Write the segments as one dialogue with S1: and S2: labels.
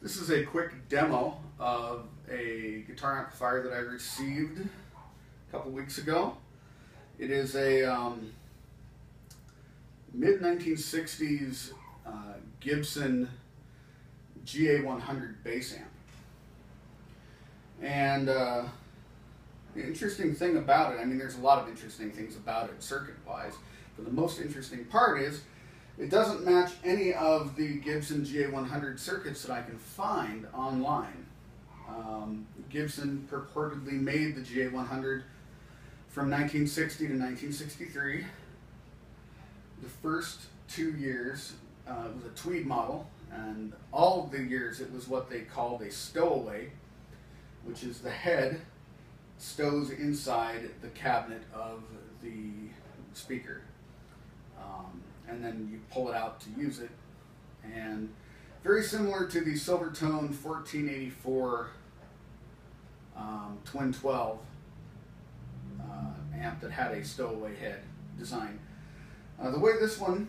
S1: This is a quick demo of a guitar amplifier that I received a couple weeks ago. It is a mid-1960s Gibson GA-100 Bass Amp. And the interesting thing about it, I mean, there's a lot of interesting things about it circuit-wise, but the most interesting part is it doesn't match any of the Gibson GA-100 circuits that I can find online. Gibson purportedly made the GA-100 from 1960 to 1963. The first 2 years it was a tweed model, and all of the years it was what they called a stowaway, which is the head stows inside the cabinet of the speaker. And then you pull it out to use it. And very similar to the Silvertone 1484 Twin 12 amp that had a stowaway head design. The way this one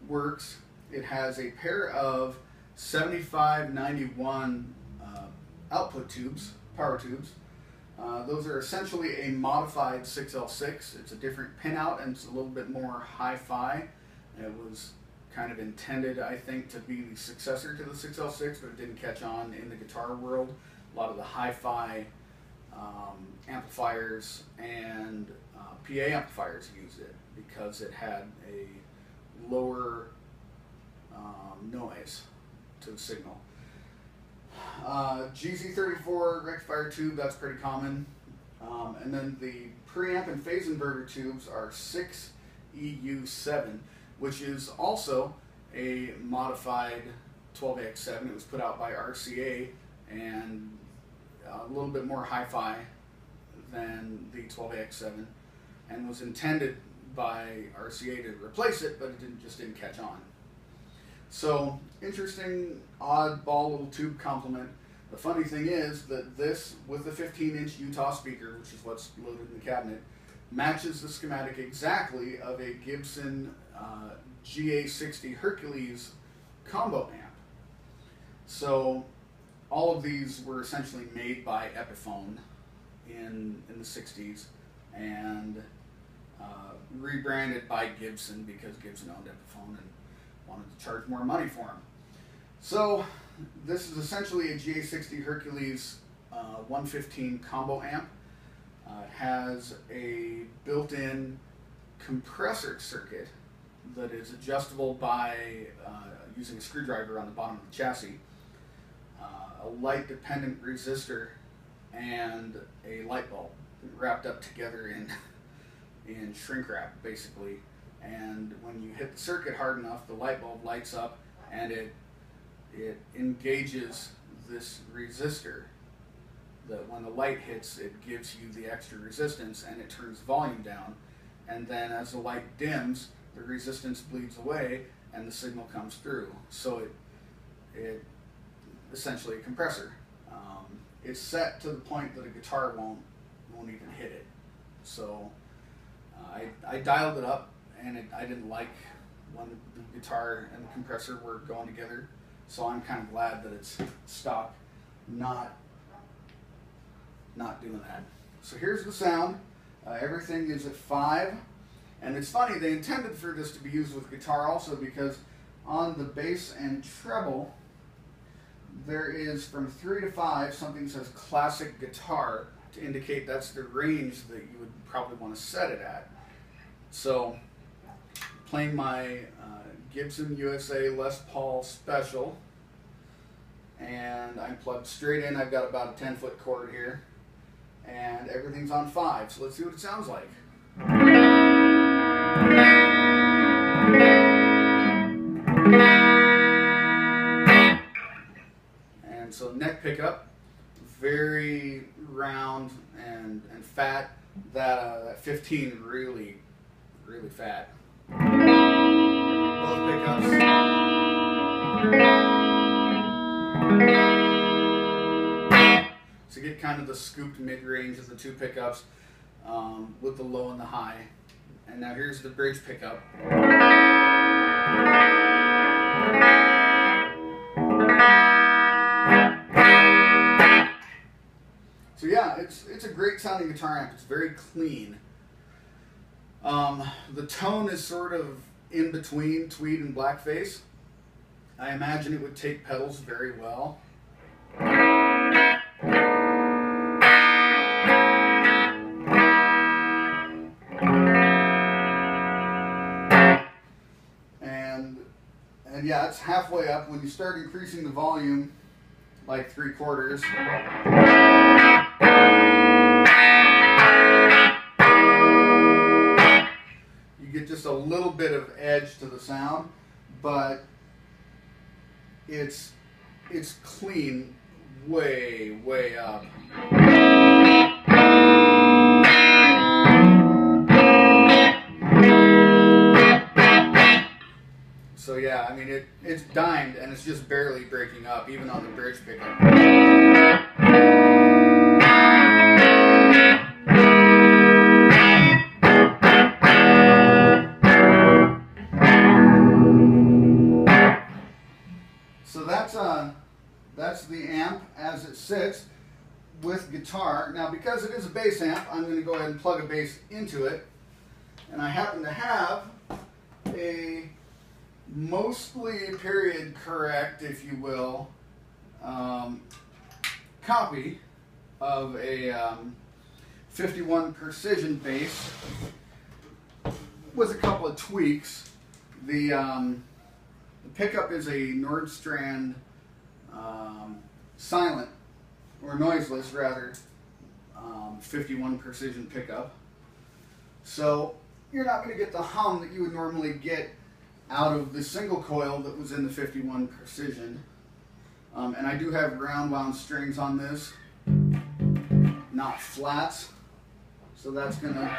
S1: works, it has a pair of 7591 output tubes, power tubes. Those are essentially a modified 6L6. It's a different pinout and it's a little bit more hi-fi. It was kind of intended, I think, to be the successor to the 6L6, but it didn't catch on in the guitar world. A lot of the hi-fi amplifiers and PA amplifiers used it because it had a lower noise to the signal. GZ34 rectifier tube, that's pretty common. And then the preamp and phase inverter tubes are 6EU7, which is also a modified 12AX7. It was put out by RCA and a little bit more hi-fi than the 12AX7, and was intended by RCA to replace it, but it just didn't catch on. So, interesting, oddball little tube complement. The funny thing is that this, with the 15-inch Utah speaker, which is what's loaded in the cabinet, matches the schematic exactly of a Gibson GA60 Hercules combo amp. So, all of these were essentially made by Epiphone in the 60s and rebranded by Gibson because Gibson owned Epiphone and wanted to charge more money for them. So this is essentially a GA60 Hercules 115 combo amp. Has a built-in compressor circuit that is adjustable by using a screwdriver on the bottom of the chassis, a light-dependent resistor, and a light bulb wrapped up together in shrink wrap, basically. And when you hit the circuit hard enough, the light bulb lights up and it engages this resistor that when the light hits, it gives you the extra resistance and it turns volume down. And then as the light dims, the resistance bleeds away and the signal comes through. So it essentially a compressor. It's set to the point that a guitar won't even hit it. So I dialed it up, and I didn't like when the guitar and the compressor were going together. So I'm kind of glad that it's stock, not doing that. So here's the sound. Everything is at 5. And it's funny, they intended for this to be used with guitar also, because on the bass and treble, there is from 3 to 5 something that says classic guitar to indicate that's the range that you would probably want to set it at. So, playing my Gibson USA Les Paul Special, and I'm plugged straight in. I've got about a 10-foot cord here, and everything's on 5. So let's see what it sounds like. And so neck pickup, very round and fat. That 15 really fat. Both pickups. So get kind of the scooped mid-range of the two pickups with the low and the high. And now here's the bridge pickup. it's a great sounding guitar amp. It's very clean. The tone is sort of in between tweed and blackface. I imagine it would take pedals very well. And yeah, it's halfway up. When you start increasing the volume, like 3/4, you get just a little bit of edge to the sound, but it's clean way up. So yeah, I mean it's dimed and it's just barely breaking up, even on the bridge pickup. So that's the amp as it sits with guitar. Now, because it is a bass amp, I'm going to go ahead and plug a bass into it, and I happen to have a mostly period correct, if you will, copy of a 51 Precision Bass with a couple of tweaks. The pickup is a Nordstrand silent, or noiseless rather, 51 Precision pickup. So you're not going to get the hum that you would normally get out of the single coil that was in the 51 Precision. And I do have ground wound strings on this, not flats. So that's gonna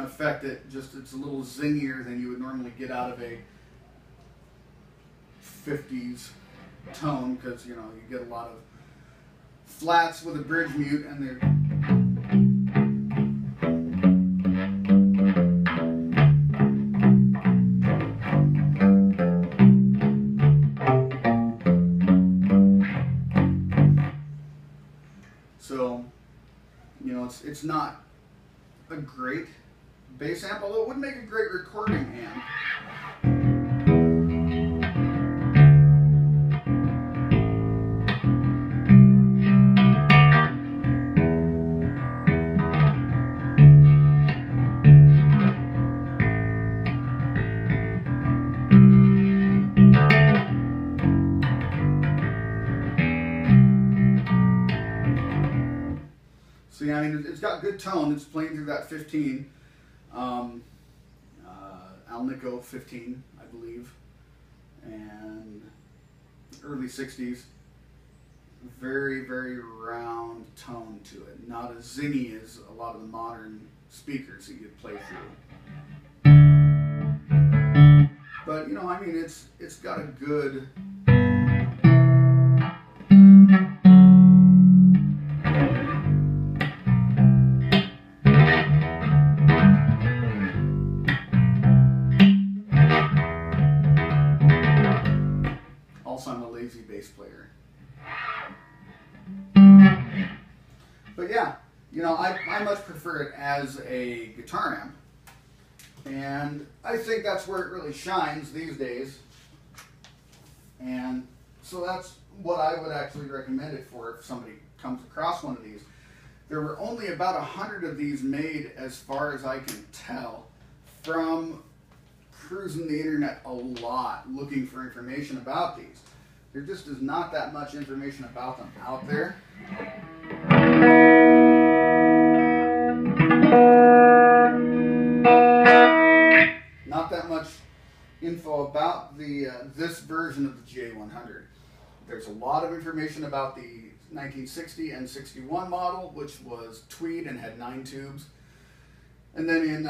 S1: affect it. Just it's a little zingier than you would normally get out of a 50s tone, because you know you get a lot of flats with a bridge mute, and they're so, you know, it's not a great bass amp, although it would make a great recording amp. So yeah, I mean, it's got good tone. It's playing through that 15, Alnico 15, I believe, and early 60s. Very, very round tone to it. Not as zingy as a lot of the modern speakers that you play through. But you know, I mean, it's got a good. I'm a lazy bass player. But yeah, you know, I much prefer it as a guitar amp. And I think that's where it really shines these days. And so that's what I would actually recommend it for if somebody comes across one of these. There were only about 100 of these made, as far as I can tell, from cruising the internet a lot looking for information about these. There just is not that much information about them out there. Not that much info about the this version of the GA-100. There's a lot of information about the 1960 and 61 model, which was tweed and had 9 tubes. And then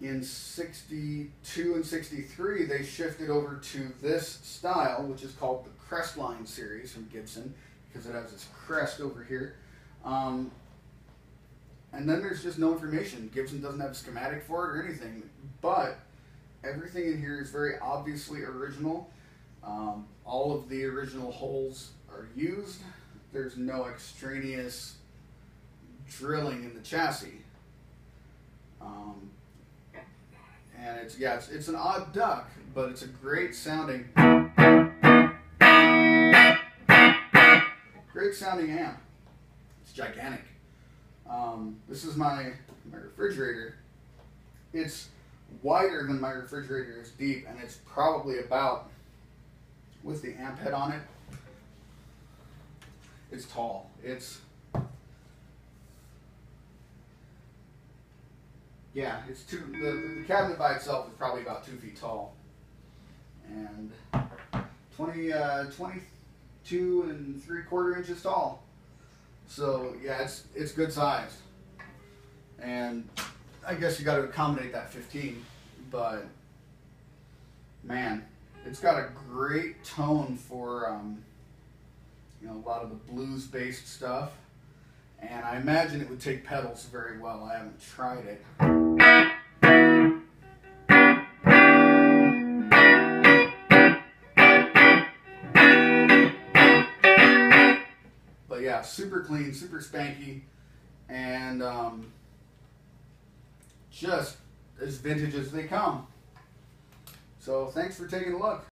S1: in 62 and 63, they shifted over to this style, which is called the Crestline series from Gibson, because it has this crest over here. And then there's just no information. Gibson doesn't have a schematic for it or anything, but everything in here is very obviously original. All of the original holes are used. There's no extraneous drilling in the chassis. And it's an odd duck, but it's a great sounding amp. It's gigantic. This is my refrigerator. It's wider than my refrigerator is deep, and it's probably about, with the amp head on it, it's tall. The cabinet by itself is probably about 2 feet tall, and 22 3/4 inches tall. So yeah, it's good size, and I guess you got to accommodate that 15. But man, it's got a great tone for a lot of the blues-based stuff, and I imagine it would take pedals very well. I haven't tried it. But yeah, super clean, super spanky, and just as vintage as they come. So thanks for taking a look.